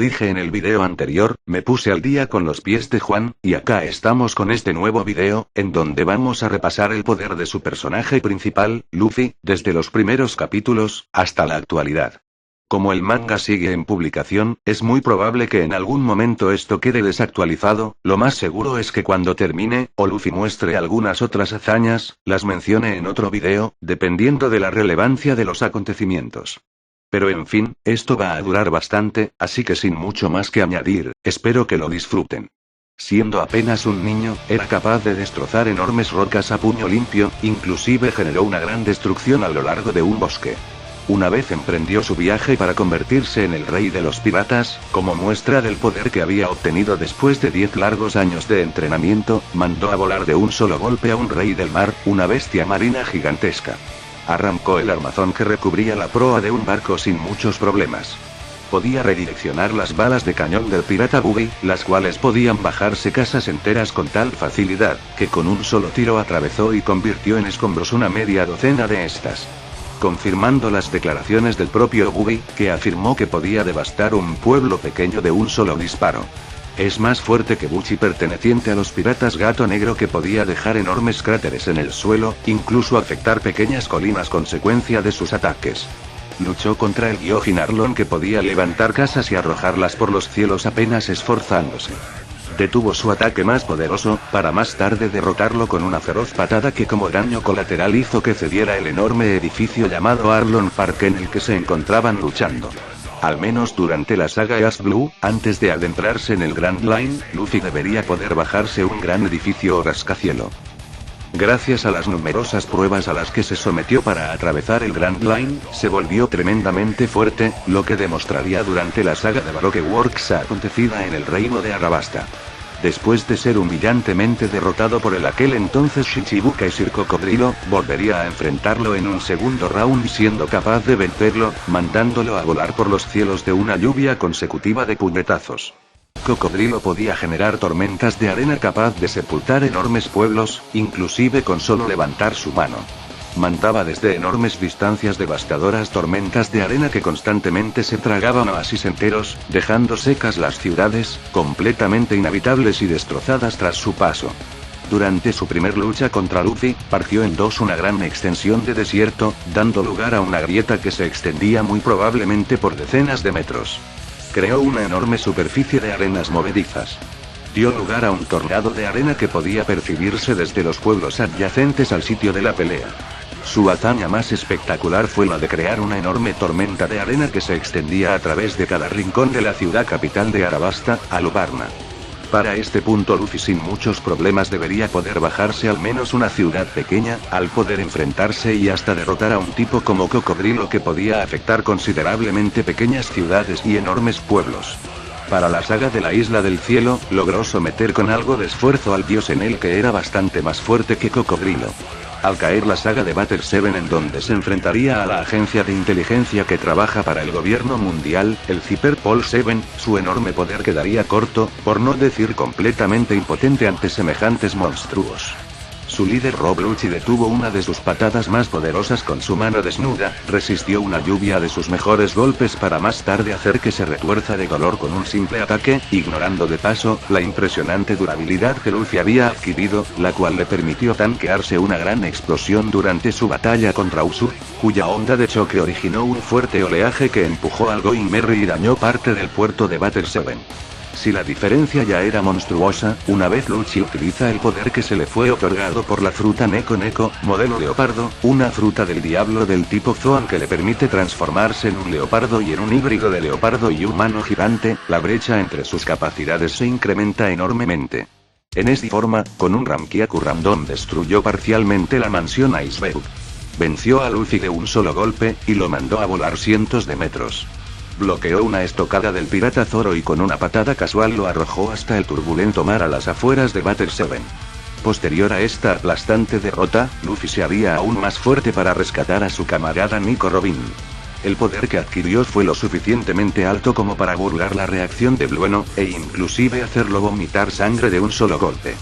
dije en el video anterior, me puse al día con los pies de Juan, y acá estamos con este nuevo video, en donde vamos a repasar el poder de su personaje principal, Luffy, desde los primeros capítulos, hasta la actualidad. Como el manga sigue en publicación, es muy probable que en algún momento esto quede desactualizado. Lo más seguro es que cuando termine, o Luffy muestre algunas otras hazañas, las mencione en otro video, dependiendo de la relevancia de los acontecimientos. Pero en fin, esto va a durar bastante, así que sin mucho más que añadir, espero que lo disfruten. Siendo apenas un niño, era capaz de destrozar enormes rocas a puño limpio, inclusive generó una gran destrucción a lo largo de un bosque. Una vez emprendió su viaje para convertirse en el rey de los piratas, como muestra del poder que había obtenido después de 10 largos años de entrenamiento, mandó a volar de un solo golpe a un rey del mar, una bestia marina gigantesca. Arrancó el armazón que recubría la proa de un barco sin muchos problemas. Podía redireccionar las balas de cañón del pirata Buggy, las cuales podían bajarse casas enteras con tal facilidad, que con un solo tiro atravesó y convirtió en escombros una media docena de estas. Confirmando las declaraciones del propio Buggy, que afirmó que podía devastar un pueblo pequeño de un solo disparo. Es más fuerte que Buchi, perteneciente a los piratas Gato Negro, que podía dejar enormes cráteres en el suelo, incluso afectar pequeñas colinas consecuencia de sus ataques. Luchó contra el Gyojin Arlong, que podía levantar casas y arrojarlas por los cielos apenas esforzándose. Detuvo su ataque más poderoso, para más tarde derrotarlo con una feroz patada que como daño colateral hizo que cediera el enorme edificio llamado Arlong Park en el que se encontraban luchando. Al menos durante la saga East Blue, antes de adentrarse en el Grand Line, Luffy debería poder bajarse un gran edificio o rascacielo. Gracias a las numerosas pruebas a las que se sometió para atravesar el Grand Line, se volvió tremendamente fuerte, lo que demostraría durante la saga de Baroque Works acontecida en el reino de Arabasta. Después de ser humillantemente derrotado por el aquel entonces Shichibukai Sir Cocodrilo, volvería a enfrentarlo en un segundo round siendo capaz de vencerlo, mandándolo a volar por los cielos de una lluvia consecutiva de puñetazos. Cocodrilo podía generar tormentas de arena capaz de sepultar enormes pueblos, inclusive con solo levantar su mano. Mandaba desde enormes distancias devastadoras tormentas de arena que constantemente se tragaban oasis enteros, dejando secas las ciudades, completamente inhabitables y destrozadas tras su paso. Durante su primer lucha contra Luffy, partió en dos una gran extensión de desierto, dando lugar a una grieta que se extendía muy probablemente por decenas de metros. Creó una enorme superficie de arenas movedizas. Dio lugar a un tornado de arena que podía percibirse desde los pueblos adyacentes al sitio de la pelea. Su hazaña más espectacular fue la de crear una enorme tormenta de arena que se extendía a través de cada rincón de la ciudad capital de Arabasta, Alubarna. Para este punto Luffy sin muchos problemas debería poder bajarse al menos una ciudad pequeña, al poder enfrentarse y hasta derrotar a un tipo como Cocodrilo que podía afectar considerablemente pequeñas ciudades y enormes pueblos. Para la saga de la Isla del Cielo, logró someter con algo de esfuerzo al dios Enel, que era bastante más fuerte que Cocodrilo. Al caer la saga de Batter 7, en donde se enfrentaría a la agencia de inteligencia que trabaja para el gobierno mundial, el Zipper Pol 7, su enorme poder quedaría corto, por no decir completamente impotente ante semejantes monstruos. Su líder Rob Lucci detuvo una de sus patadas más poderosas con su mano desnuda, resistió una lluvia de sus mejores golpes para más tarde hacer que se retuerza de dolor con un simple ataque, ignorando de paso, la impresionante durabilidad que Luffy había adquirido, la cual le permitió tanquearse una gran explosión durante su batalla contra Usopp, cuya onda de choque originó un fuerte oleaje que empujó al Going Merry y dañó parte del puerto de Batter 7. Si la diferencia ya era monstruosa, una vez Lucci utiliza el poder que se le fue otorgado por la fruta Neko Neko, modelo leopardo, una fruta del diablo del tipo Zoan que le permite transformarse en un leopardo y en un híbrido de leopardo y humano gigante, la brecha entre sus capacidades se incrementa enormemente. En esta forma, con un Ramkyaku Random destruyó parcialmente la mansión Iceberg. Venció a Luffy de un solo golpe, y lo mandó a volar cientos de metros. Bloqueó una estocada del pirata Zoro y con una patada casual lo arrojó hasta el turbulento mar a las afueras de Batter 7. Posterior a esta aplastante derrota, Luffy se haría aún más fuerte para rescatar a su camarada Nico Robin. El poder que adquirió fue lo suficientemente alto como para burlar la reacción de Blueno, e inclusive hacerlo vomitar sangre de un solo golpe.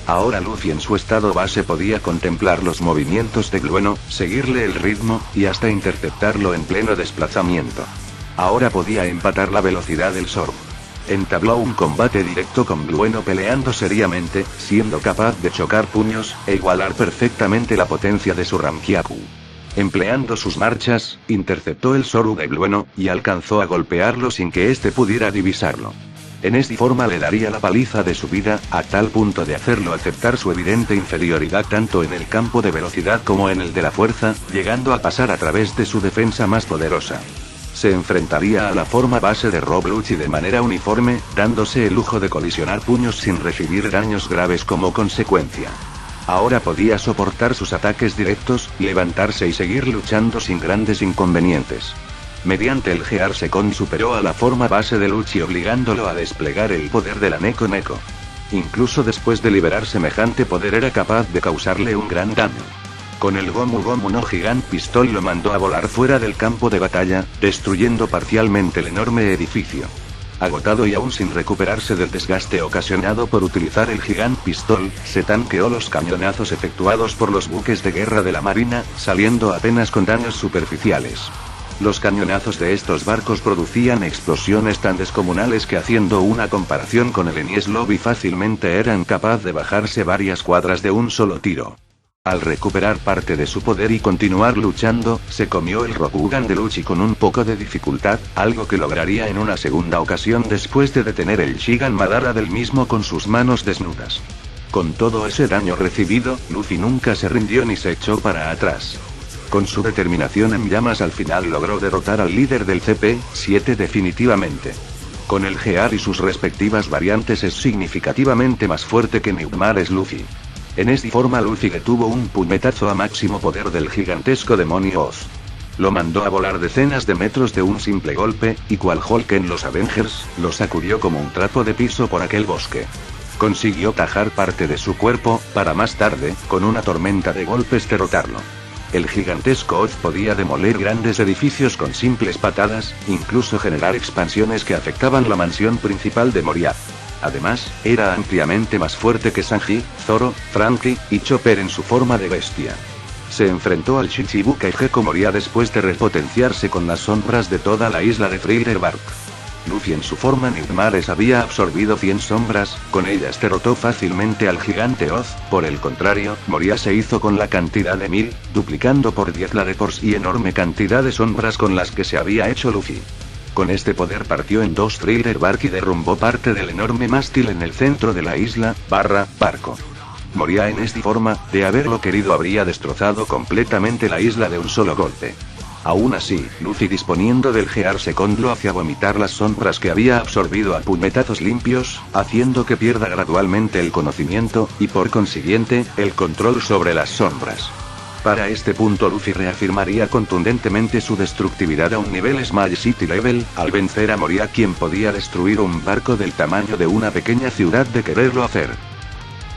Ahora Luffy en su estado base podía contemplar los movimientos de Blueno, seguirle el ritmo, y hasta interceptarlo en pleno desplazamiento. Ahora podía empatar la velocidad del Zoro. Entabló un combate directo con Blueno peleando seriamente, siendo capaz de chocar puños, e igualar perfectamente la potencia de su Ramkyaku. Empleando sus marchas, interceptó el Zoru de Blueno, y alcanzó a golpearlo sin que éste pudiera divisarlo. En esta forma le daría la paliza de su vida, a tal punto de hacerlo aceptar su evidente inferioridad tanto en el campo de velocidad como en el de la fuerza, llegando a pasar a través de su defensa más poderosa. Se enfrentaría a la forma base de Rob Lucci de manera uniforme, dándose el lujo de colisionar puños sin recibir daños graves como consecuencia. Ahora podía soportar sus ataques directos, levantarse y seguir luchando sin grandes inconvenientes. Mediante el Gear Second superó a la forma base de Lucci obligándolo a desplegar el poder de la Neko Neko. Incluso después de liberar semejante poder era capaz de causarle un gran daño. Con el Gomu Gomu no Gigant Pistol lo mandó a volar fuera del campo de batalla, destruyendo parcialmente el enorme edificio. Agotado y aún sin recuperarse del desgaste ocasionado por utilizar el Gigant Pistol, se tanqueó los cañonazos efectuados por los buques de guerra de la marina, saliendo apenas con daños superficiales. Los cañonazos de estos barcos producían explosiones tan descomunales que haciendo una comparación con el Enies Lobby fácilmente eran capaz de bajarse varias cuadras de un solo tiro. Al recuperar parte de su poder y continuar luchando, se comió el Rokugan de Lucci con un poco de dificultad, algo que lograría en una segunda ocasión después de detener el Shigan Madara del mismo con sus manos desnudas. Con todo ese daño recibido, Luffy nunca se rindió ni se echó para atrás. Con su determinación en llamas al final logró derrotar al líder del CP-7 definitivamente. Con el Gear y sus respectivas variantes es significativamente más fuerte que Nightmares Luffy. En esta forma Luffy detuvo un puñetazo a máximo poder del gigantesco demonio Oz. Lo mandó a volar decenas de metros de un simple golpe, y cual Hulk en los Avengers, lo sacudió como un trapo de piso por aquel bosque. Consiguió tajar parte de su cuerpo, para más tarde, con una tormenta de golpes derrotarlo. El gigantesco Oz podía demoler grandes edificios con simples patadas, incluso generar expansiones que afectaban la mansión principal de Moria. Además, era ampliamente más fuerte que Sanji, Zoro, Franky, y Chopper en su forma de bestia. Se enfrentó al Shichibukai Gecko Moria después de repotenciarse con las sombras de toda la isla de Thriller Bark. Luffy en su forma Nightmares había absorbido 100 sombras, con ellas derrotó fácilmente al gigante Oz. Por el contrario, Moria se hizo con la cantidad de 1000, duplicando por 10 la de Force y enorme cantidad de sombras con las que se había hecho Luffy. Con este poder partió en dos Thriller Bark y derrumbó parte del enorme mástil en el centro de la isla, barco. Moría en esta forma, de haberlo querido habría destrozado completamente la isla de un solo golpe. Aún así, Luffy disponiendo del Gear Second lo hacía vomitar las sombras que había absorbido a puñetazos limpios, haciendo que pierda gradualmente el conocimiento, y por consiguiente, el control sobre las sombras. Para este punto Luffy reafirmaría contundentemente su destructividad a un nivel Small City Level, al vencer a Moria quien podía destruir un barco del tamaño de una pequeña ciudad de quererlo hacer.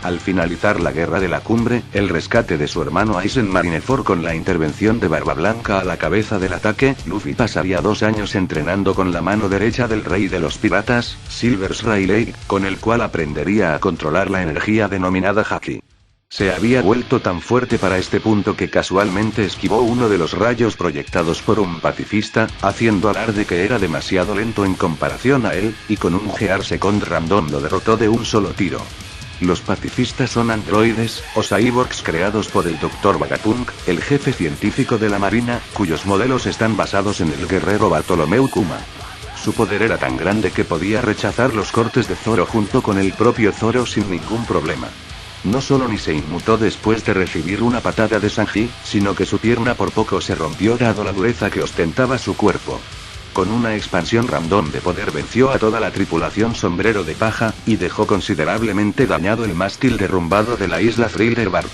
Al finalizar la guerra de la cumbre, el rescate de su hermano Aizen Marineford con la intervención de Barba Blanca a la cabeza del ataque, Luffy pasaría 2 años entrenando con la mano derecha del rey de los piratas, Silver Rayleigh, con el cual aprendería a controlar la energía denominada Haki. Se había vuelto tan fuerte para este punto que casualmente esquivó uno de los rayos proyectados por un pacifista, haciendo alarde que era demasiado lento en comparación a él, y con un Gear Second random lo derrotó de un solo tiro. Los pacifistas son androides, o cyborgs creados por el Dr. Vegapunk, el jefe científico de la marina, cuyos modelos están basados en el guerrero Bartolomeu Kuma. Su poder era tan grande que podía rechazar los cortes de Zoro junto con el propio Zoro sin ningún problema. No solo ni se inmutó después de recibir una patada de Sanji, sino que su pierna por poco se rompió dado la dureza que ostentaba su cuerpo. Con una expansión random de poder venció a toda la tripulación Sombrero de Paja, y dejó considerablemente dañado el mástil derrumbado de la isla Thriller Bark.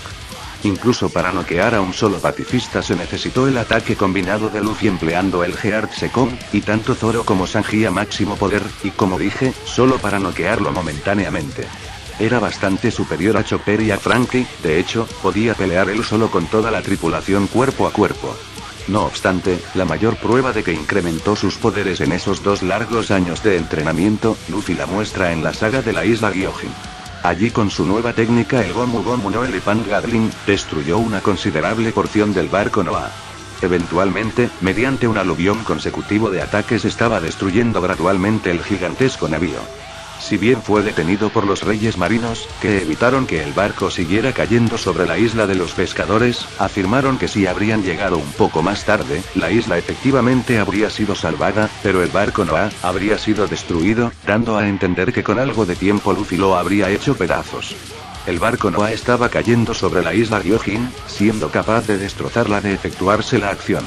Incluso para noquear a un solo pacifista se necesitó el ataque combinado de Luffy empleando el Gear Second, y tanto Zoro como Sanji a máximo poder, y como dije, solo para noquearlo momentáneamente. Era bastante superior a Chopper y a Franky, de hecho, podía pelear él solo con toda la tripulación cuerpo a cuerpo. No obstante, la mayor prueba de que incrementó sus poderes en esos 2 largos años de entrenamiento, Luffy la muestra en la saga de la isla Gyojin. Allí con su nueva técnica el Gomu Gomu no Elephant Gatling, destruyó una considerable porción del barco Noah. Eventualmente, mediante un aluvión consecutivo de ataques estaba destruyendo gradualmente el gigantesco navío. Si bien fue detenido por los reyes marinos, que evitaron que el barco siguiera cayendo sobre la isla de los pescadores, afirmaron que si habrían llegado un poco más tarde, la isla efectivamente habría sido salvada, pero el barco Noah habría sido destruido, dando a entender que con algo de tiempo Luffy lo habría hecho pedazos. El barco Noah estaba cayendo sobre la isla Gyojin, siendo capaz de destrozarla de efectuarse la acción.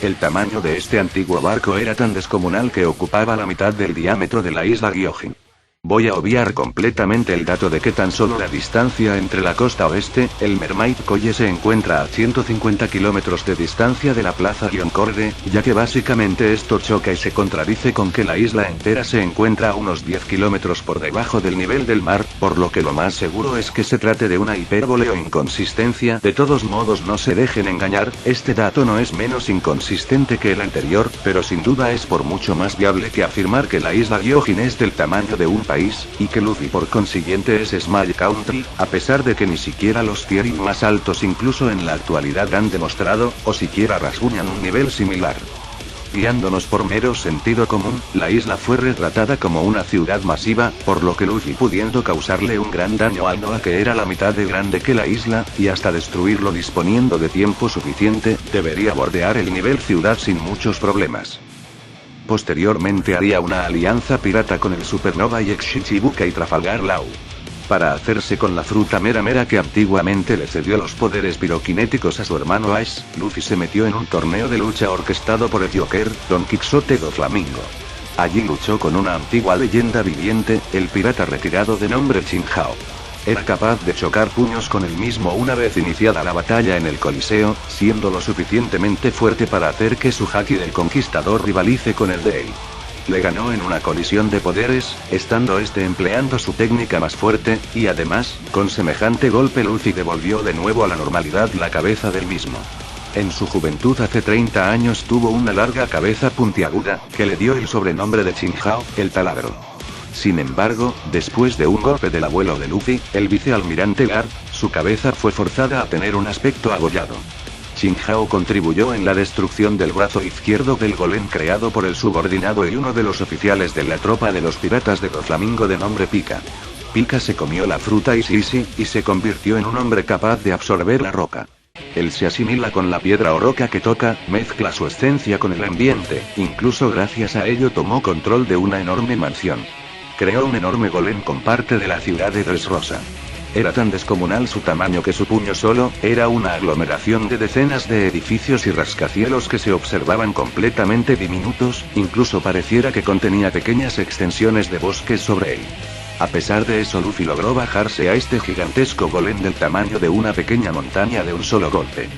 El tamaño de este antiguo barco era tan descomunal que ocupaba la mitad del diámetro de la isla Gyojin. Voy a obviar completamente el dato de que tan solo la distancia entre la costa oeste, el Mermaid Colle se encuentra a 150 kilómetros de distancia de la plaza Gyoncorde, ya que básicamente esto choca y se contradice con que la isla entera se encuentra a unos 10 kilómetros por debajo del nivel del mar, por lo que lo más seguro es que se trate de una hipérbole o inconsistencia. De todos modos, no se dejen engañar, este dato no es menos inconsistente que el anterior, pero sin duda es por mucho más viable que afirmar que la isla Gyojin es del tamaño de un país, y que Luffy por consiguiente es Small Country, a pesar de que ni siquiera los tier más altos incluso en la actualidad han demostrado, o siquiera rasguñan un nivel similar. Guiándonos por mero sentido común, la isla fue retratada como una ciudad masiva, por lo que Luffy, pudiendo causarle un gran daño al Noah que era la mitad de grande que la isla, y hasta destruirlo disponiendo de tiempo suficiente, debería bordear el nivel ciudad sin muchos problemas. Posteriormente haría una alianza pirata con el Supernova y Shichibukai y Trafalgar Law. Para hacerse con la fruta Mera Mera que antiguamente le cedió los poderes piroquinéticos a su hermano Ace, Luffy se metió en un torneo de lucha orquestado por el Joker, Don Quixote do Flamingo. Allí luchó con una antigua leyenda viviente, el pirata retirado de nombre Chin Hao. Era capaz de chocar puños con él mismo una vez iniciada la batalla en el Coliseo, siendo lo suficientemente fuerte para hacer que su haki del conquistador rivalice con el de él. Le ganó en una colisión de poderes, estando este empleando su técnica más fuerte, y además, con semejante golpe Luffy devolvió de nuevo a la normalidad la cabeza del mismo. En su juventud hace 30 años tuvo una larga cabeza puntiaguda, que le dio el sobrenombre de Chin Hao, el taladro. Sin embargo, después de un golpe del abuelo de Luffy, el vicealmirante Garp, su cabeza fue forzada a tener un aspecto abollado. Chin Hao contribuyó en la destrucción del brazo izquierdo del golem creado por el subordinado y uno de los oficiales de la tropa de los piratas de Doflamingo de nombre Pika. Pika se comió la fruta Isi y se convirtió en un hombre capaz de absorber la roca. Él se asimila con la piedra o roca que toca, mezcla su esencia con el ambiente, incluso gracias a ello tomó control de una enorme mansión. Creó un enorme golem con parte de la ciudad de Dressrosa. Era tan descomunal su tamaño que su puño solo era una aglomeración de decenas de edificios y rascacielos que se observaban completamente diminutos, incluso pareciera que contenía pequeñas extensiones de bosques sobre él. A pesar de eso, Luffy logró bajarse a este gigantesco golem del tamaño de una pequeña montaña de un solo golpe.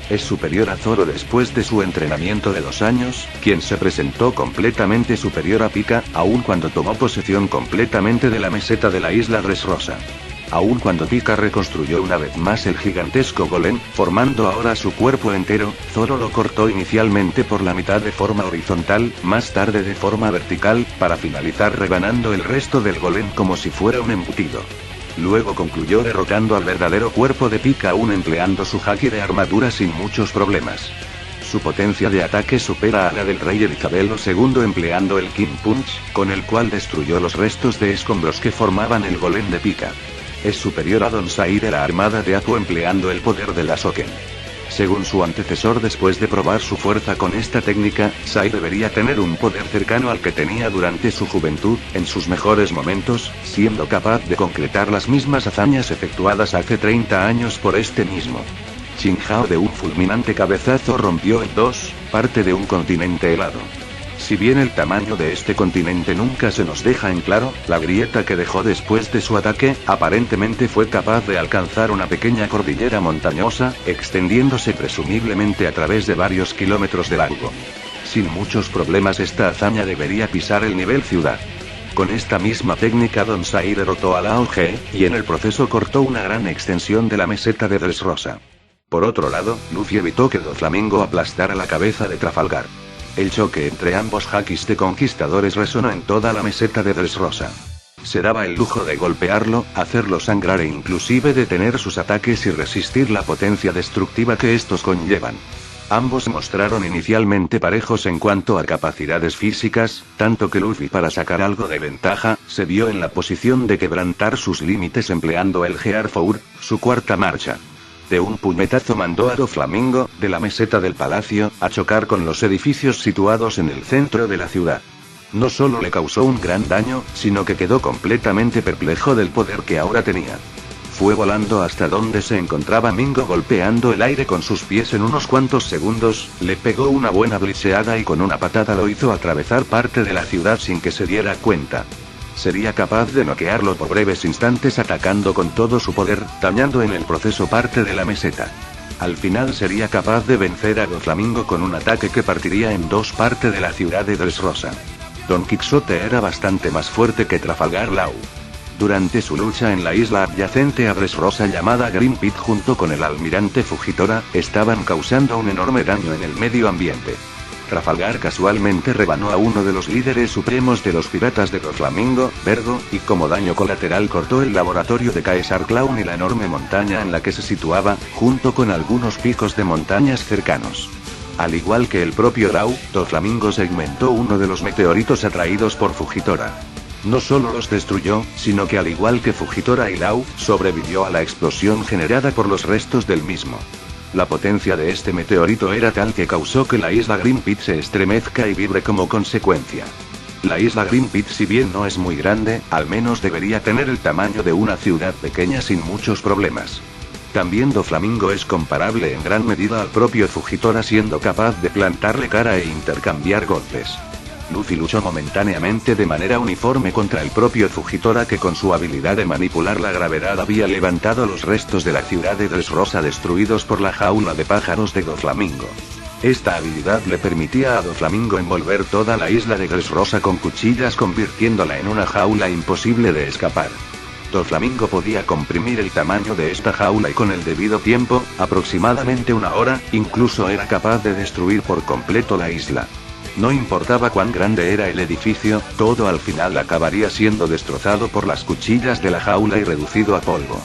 Es superior a Zoro después de su entrenamiento de 2 años, quien se presentó completamente superior a Pika, aun cuando tomó posesión completamente de la meseta de la isla Dressrosa. Aun cuando Pika reconstruyó una vez más el gigantesco golem, formando ahora su cuerpo entero, Zoro lo cortó inicialmente por la mitad de forma horizontal, más tarde de forma vertical, para finalizar rebanando el resto del golem como si fuera un embutido. Luego concluyó derrotando al verdadero cuerpo de Pika aún empleando su haki de armadura sin muchos problemas. Su potencia de ataque supera a la del rey Elisabelo II empleando el King Punch, con el cual destruyó los restos de escombros que formaban el golem de Pika. Es superior a Don Sai de la armada de Apo empleando el poder de la Soken. Según su antecesor, después de probar su fuerza con esta técnica, Sai debería tener un poder cercano al que tenía durante su juventud, en sus mejores momentos, siendo capaz de concretar las mismas hazañas efectuadas hace 30 años por este mismo. Chin Hao de un fulminante cabezazo rompió en 2, parte de un continente helado. Si bien el tamaño de este continente nunca se nos deja en claro, la grieta que dejó después de su ataque, aparentemente fue capaz de alcanzar una pequeña cordillera montañosa, extendiéndose presumiblemente a través de varios kilómetros de largo. Sin muchos problemas esta hazaña debería pisar el nivel ciudad. Con esta misma técnica Don Sai derrotó a Lao Ge, y en el proceso cortó una gran extensión de la meseta de Dressrosa. Por otro lado, Luffy evitó que Doflamingo aplastara la cabeza de Trafalgar. El choque entre ambos hakis de conquistadores resonó en toda la meseta de Dressrosa. Se daba el lujo de golpearlo, hacerlo sangrar e inclusive detener sus ataques y resistir la potencia destructiva que estos conllevan. Ambos mostraron inicialmente parejos en cuanto a capacidades físicas, tanto que Luffy, para sacar algo de ventaja, se vio en la posición de quebrantar sus límites empleando el Gear 4, su cuarta marcha. De un puñetazo mandó a Doflamingo, de la meseta del palacio, a chocar con los edificios situados en el centro de la ciudad. No solo le causó un gran daño, sino que quedó completamente perplejo del poder que ahora tenía. Fue volando hasta donde se encontraba Mingo golpeando el aire con sus pies en unos cuantos segundos, le pegó una buena bliseada y con una patada lo hizo atravesar parte de la ciudad sin que se diera cuenta. Sería capaz de noquearlo por breves instantes atacando con todo su poder, dañando en el proceso parte de la meseta. Al final sería capaz de vencer a Doflamingo con un ataque que partiría en dos parte de la ciudad de Dressrosa. Don Quixote era bastante más fuerte que Trafalgar Law. Durante su lucha en la isla adyacente a Dressrosa llamada Green Pit junto con el almirante Fujitora, estaban causando un enorme daño en el medio ambiente. Trafalgar casualmente rebanó a uno de los líderes supremos de los piratas de Doflamingo, Vergo, y como daño colateral cortó el laboratorio de Caesar Clown y la enorme montaña en la que se situaba, junto con algunos picos de montañas cercanos. Al igual que el propio Law, Doflamingo segmentó uno de los meteoritos atraídos por Fujitora. No solo los destruyó, sino que al igual que Fujitora y Law, sobrevivió a la explosión generada por los restos del mismo. La potencia de este meteorito era tal que causó que la isla Green Pit se estremezca y vibre como consecuencia. La isla Green Pit, si bien no es muy grande, al menos debería tener el tamaño de una ciudad pequeña sin muchos problemas. También Doflamingo es comparable en gran medida al propio Fujitora, siendo capaz de plantarle cara e intercambiar golpes. Luffy luchó momentáneamente de manera uniforme contra el propio Fujitora, que con su habilidad de manipular la gravedad había levantado los restos de la ciudad de Dressrosa destruidos por la jaula de pájaros de Doflamingo. Esta habilidad le permitía a Doflamingo envolver toda la isla de Dressrosa con cuchillas, convirtiéndola en una jaula imposible de escapar. Doflamingo podía comprimir el tamaño de esta jaula y con el debido tiempo, aproximadamente una hora, incluso era capaz de destruir por completo la isla. No importaba cuán grande era el edificio, todo al final acabaría siendo destrozado por las cuchillas de la jaula y reducido a polvo.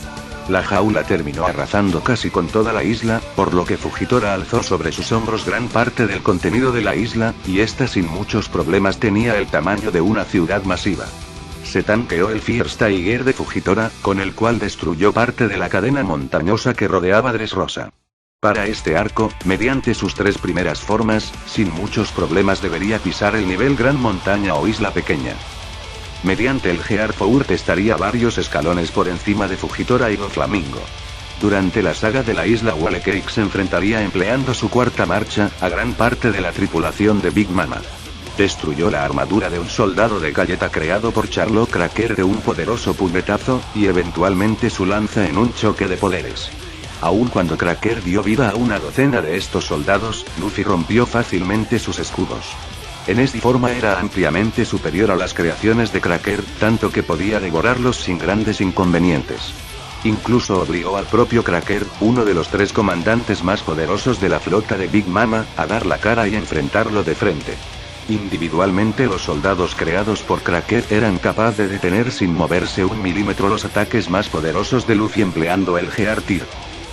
La jaula terminó arrasando casi con toda la isla, por lo que Fujitora alzó sobre sus hombros gran parte del contenido de la isla, y esta sin muchos problemas tenía el tamaño de una ciudad masiva. Se tanqueó el Fierce Tiger de Fujitora, con el cual destruyó parte de la cadena montañosa que rodeaba Dressrosa. Para este arco, mediante sus tres primeras formas, sin muchos problemas debería pisar el nivel gran montaña o isla pequeña. Mediante el Gear 4 estaría varios escalones por encima de Fujitora y Doflamingo. Durante la saga de la isla Whale Cake se enfrentaría empleando su cuarta marcha, a gran parte de la tripulación de Big Mama. Destruyó la armadura de un soldado de galleta creado por Charlo Cracker de un poderoso puñetazo, y eventualmente su lanza en un choque de poderes. Aun cuando Cracker dio vida a una docena de estos soldados, Luffy rompió fácilmente sus escudos. En esta forma era ampliamente superior a las creaciones de Cracker, tanto que podía devorarlos sin grandes inconvenientes. Incluso obligó al propio Cracker, uno de los tres comandantes más poderosos de la flota de Big Mama, a dar la cara y enfrentarlo de frente. Individualmente los soldados creados por Cracker eran capaces de detener sin moverse un milímetro los ataques más poderosos de Luffy empleando el Gear Tier.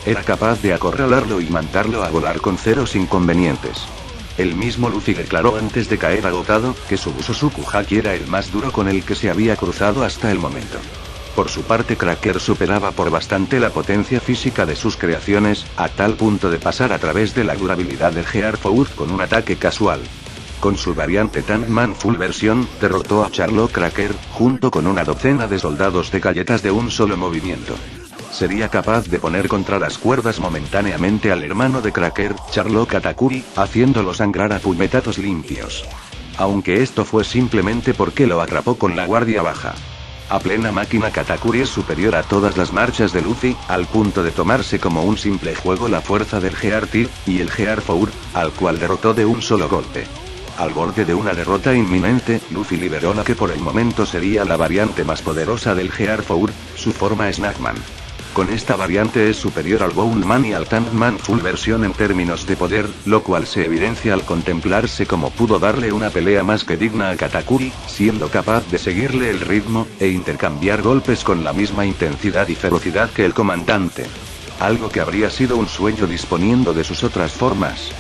Era capaz de acorralarlo y mandarlo a volar con ceros inconvenientes. El mismo Luffy declaró antes de caer agotado, que su Busosuku Haki era el más duro con el que se había cruzado hasta el momento. Por su parte Cracker superaba por bastante la potencia física de sus creaciones, a tal punto de pasar a través de la durabilidad del Gear 4 con un ataque casual. Con su variante Tankman Full versión, derrotó a Charlo Cracker, junto con una docena de soldados de galletas de un solo movimiento. Sería capaz de poner contra las cuerdas momentáneamente al hermano de Cracker, Charlo Katakuri, haciéndolo sangrar a puñetazos limpios. Aunque esto fue simplemente porque lo atrapó con la guardia baja. A plena máquina Katakuri es superior a todas las marchas de Luffy, al punto de tomarse como un simple juego la fuerza del Gear Tier, y el Gear 4, al cual derrotó de un solo golpe. Al borde de una derrota inminente, Luffy liberó la que por el momento sería la variante más poderosa del Gear 4, su forma Snackman. Con esta variante es superior al Bowlman y al Tankman Full versión en términos de poder, lo cual se evidencia al contemplarse cómo pudo darle una pelea más que digna a Katakuri, siendo capaz de seguirle el ritmo, e intercambiar golpes con la misma intensidad y ferocidad que el comandante. Algo que habría sido un sueño disponiendo de sus otras formas.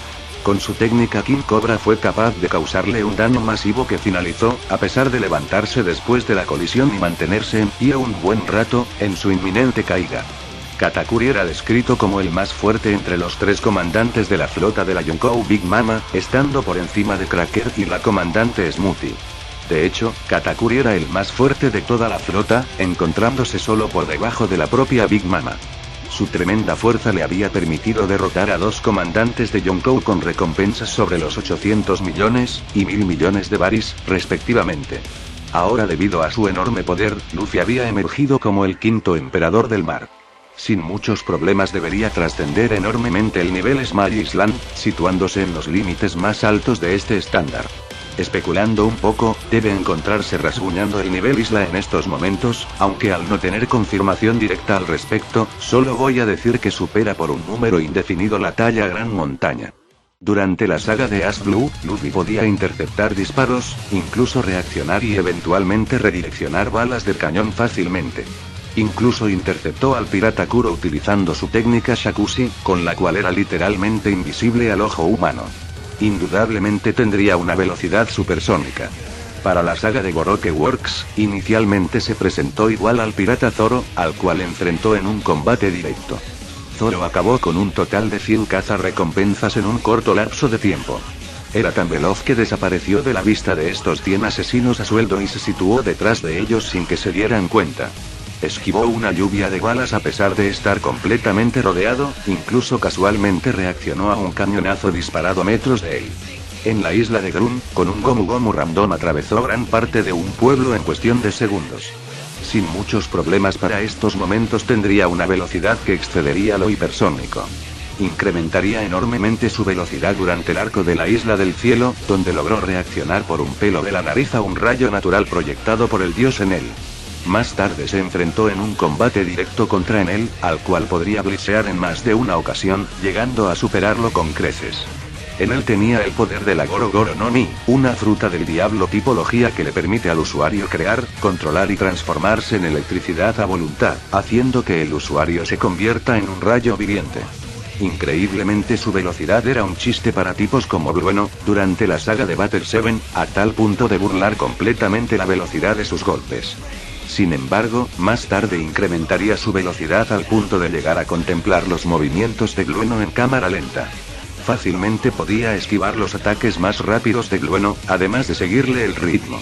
Con su técnica King Cobra fue capaz de causarle un daño masivo que finalizó, a pesar de levantarse después de la colisión y mantenerse en pie un buen rato, en su inminente caída. Katakuri era descrito como el más fuerte entre los 3 comandantes de la flota de la Yonkou Big Mama, estando por encima de Cracker y la comandante Smoothie. De hecho, Katakuri era el más fuerte de toda la flota, encontrándose solo por debajo de la propia Big Mama. Su tremenda fuerza le había permitido derrotar a 2 comandantes de Yonkou con recompensas sobre los 800 millones, y 1000 millones de baris, respectivamente. Ahora, debido a su enorme poder, Luffy había emergido como el 5º emperador del mar. Sin muchos problemas debería trascender enormemente el nivel Smile Island, situándose en los límites más altos de este estándar. Especulando un poco, debe encontrarse rasguñando el nivel isla en estos momentos, aunque al no tener confirmación directa al respecto, solo voy a decir que supera por un número indefinido la talla Gran Montaña. Durante la saga de Ash Blue, Luffy podía interceptar disparos, incluso reaccionar y eventualmente redireccionar balas de cañón fácilmente. Incluso interceptó al pirata Kuro utilizando su técnica Shakushi, con la cual era literalmente invisible al ojo humano. Indudablemente tendría una velocidad supersónica. Para la saga de Goroke Works, inicialmente se presentó igual al pirata Zoro, al cual enfrentó en un combate directo. Zoro acabó con un total de 100 cazarrecompensas en un corto lapso de tiempo. Era tan veloz que desapareció de la vista de estos 100 asesinos a sueldo y se situó detrás de ellos sin que se dieran cuenta. Esquivó una lluvia de balas a pesar de estar completamente rodeado, incluso casualmente reaccionó a un cañonazo disparado a metros de él. En la isla de Grun, con un Gomu Gomu Random atravesó gran parte de un pueblo en cuestión de segundos. Sin muchos problemas para estos momentos tendría una velocidad que excedería lo hipersónico. Incrementaría enormemente su velocidad durante el arco de la Isla del Cielo, donde logró reaccionar por un pelo de la nariz a un rayo natural proyectado por el dios Enel. Más tarde se enfrentó en un combate directo contra Enel, al cual podría blitzear en más de una ocasión, llegando a superarlo con creces. Enel tenía el poder de la Goro Goro no Mi, una fruta del diablo tipología que le permite al usuario crear, controlar y transformarse en electricidad a voluntad, haciendo que el usuario se convierta en un rayo viviente. Increíblemente su velocidad era un chiste para tipos como Blueno, durante la saga de Battle 7, a tal punto de burlar completamente la velocidad de sus golpes. Sin embargo, más tarde incrementaría su velocidad al punto de llegar a contemplar los movimientos de Blueno en cámara lenta. Fácilmente podía esquivar los ataques más rápidos de Blueno, además de seguirle el ritmo.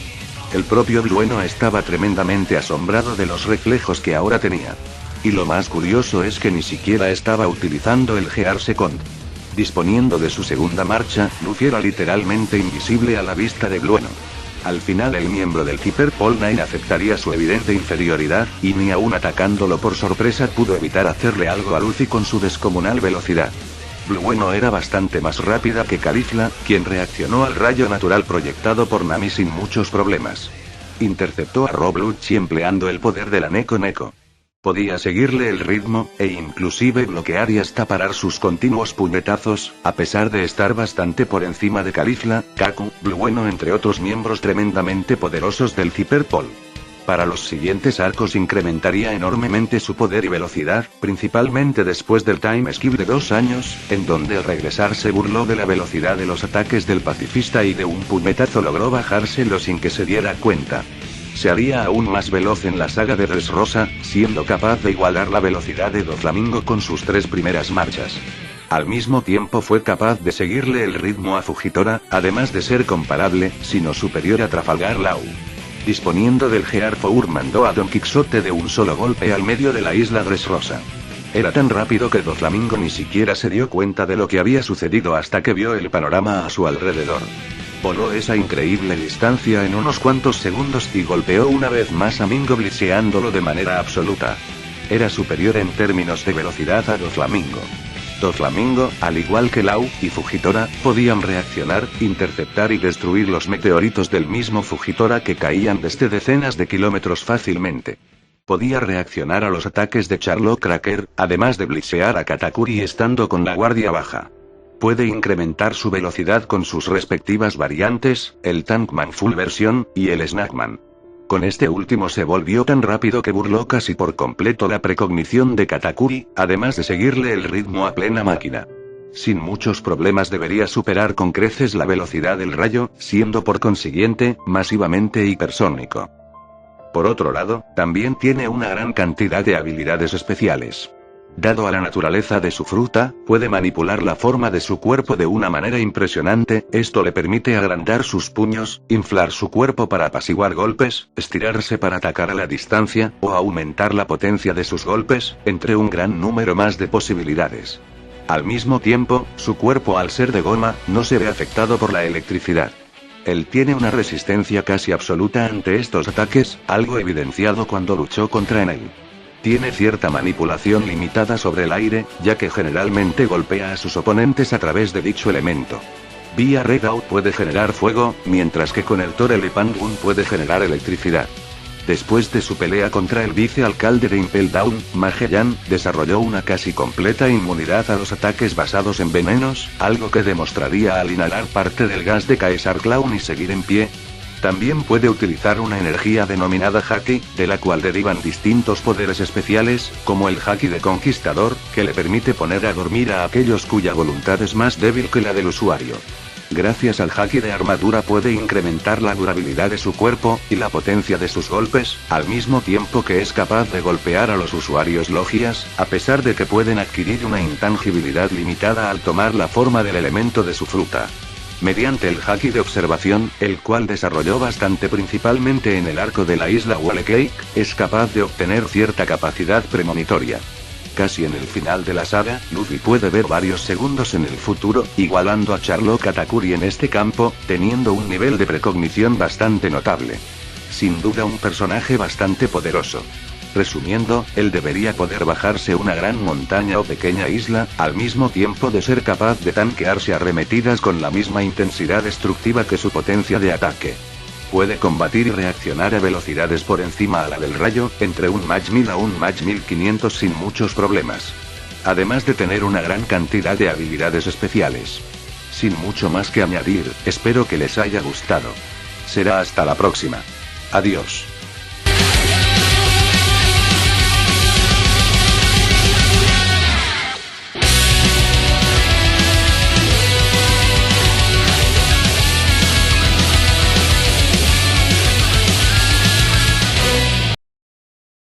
El propio Blueno estaba tremendamente asombrado de los reflejos que ahora tenía. Y lo más curioso es que ni siquiera estaba utilizando el Gear Second. Disponiendo de su segunda marcha, Luffy era literalmente invisible a la vista de Blueno. Al final el miembro del Hyper Pole 9 aceptaría su evidente inferioridad, y ni aún atacándolo por sorpresa pudo evitar hacerle algo a Luffy con su descomunal velocidad. Blueno era bastante más rápida que Caulifla, quien reaccionó al rayo natural proyectado por Nami sin muchos problemas. Interceptó a Rob Lucci empleando el poder de la Neko Neko. Podía seguirle el ritmo, e inclusive bloquear y hasta parar sus continuos puñetazos, a pesar de estar bastante por encima de Caulifla, Kaku, Blueno entre otros miembros tremendamente poderosos del Hyper Pole. Para los siguientes arcos incrementaría enormemente su poder y velocidad, principalmente después del time skip de 2 años, en donde al regresar se burló de la velocidad de los ataques del pacifista y de un puñetazo logró bajárselo sin que se diera cuenta. Se haría aún más veloz en la saga de Dressrosa, siendo capaz de igualar la velocidad de Doflamingo con sus 3 primeras marchas. Al mismo tiempo fue capaz de seguirle el ritmo a Fujitora, además de ser comparable, si no superior a Trafalgar Law. Disponiendo del Gear Four mandó a Don Quixote de un solo golpe al medio de la isla Dressrosa. Era tan rápido que Doflamingo ni siquiera se dio cuenta de lo que había sucedido hasta que vio el panorama a su alrededor. Voló esa increíble distancia en unos cuantos segundos y golpeó una vez más a Mingo blitzeándolo de manera absoluta. Era superior en términos de velocidad a Doflamingo. Doflamingo, al igual que Law y Fujitora, podían reaccionar, interceptar y destruir los meteoritos del mismo Fujitora que caían desde decenas de kilómetros fácilmente. Podía reaccionar a los ataques de Charlotte Cracker, además de blitzear a Katakuri estando con la guardia baja. Puede incrementar su velocidad con sus respectivas variantes, el Tankman Full Version, y el Snackman. Con este último se volvió tan rápido que burló casi por completo la precognición de Katakuri, además de seguirle el ritmo a plena máquina. Sin muchos problemas debería superar con creces la velocidad del rayo, siendo por consiguiente, masivamente hipersónico. Por otro lado, también tiene una gran cantidad de habilidades especiales. Dado a la naturaleza de su fruta, puede manipular la forma de su cuerpo de una manera impresionante, esto le permite agrandar sus puños, inflar su cuerpo para apaciguar golpes, estirarse para atacar a la distancia, o aumentar la potencia de sus golpes, entre un gran número más de posibilidades. Al mismo tiempo, su cuerpo al ser de goma, no se ve afectado por la electricidad. Él tiene una resistencia casi absoluta ante estos ataques, algo evidenciado cuando luchó contra Enel. Tiene cierta manipulación limitada sobre el aire, ya que generalmente golpea a sus oponentes a través de dicho elemento. Vía Redout puede generar fuego, mientras que con el Thor Elephant puede generar electricidad. Después de su pelea contra el vicealcalde de Impel Down, Magellan desarrolló una casi completa inmunidad a los ataques basados en venenos, algo que demostraría al inhalar parte del gas de Caesar Clown y seguir en pie. También puede utilizar una energía denominada Haki, de la cual derivan distintos poderes especiales, como el Haki de Conquistador, que le permite poner a dormir a aquellos cuya voluntad es más débil que la del usuario. Gracias al Haki de armadura puede incrementar la durabilidad de su cuerpo, y la potencia de sus golpes, al mismo tiempo que es capaz de golpear a los usuarios logias, a pesar de que pueden adquirir una intangibilidad limitada al tomar la forma del elemento de su fruta. Mediante el Haki de observación, el cual desarrolló bastante principalmente en el arco de la isla Wall Cake, es capaz de obtener cierta capacidad premonitoria. Casi en el final de la saga, Luffy puede ver varios segundos en el futuro, igualando a Charlotte Katakuri en este campo, teniendo un nivel de precognición bastante notable. Sin duda un personaje bastante poderoso. Resumiendo, él debería poder bajarse una gran montaña o pequeña isla, al mismo tiempo de ser capaz de tanquearse arremetidas con la misma intensidad destructiva que su potencia de ataque. Puede combatir y reaccionar a velocidades por encima a la del rayo, entre un Mach 1000 a un Mach 1500 sin muchos problemas. Además de tener una gran cantidad de habilidades especiales. Sin mucho más que añadir, espero que les haya gustado. Será hasta la próxima. Adiós.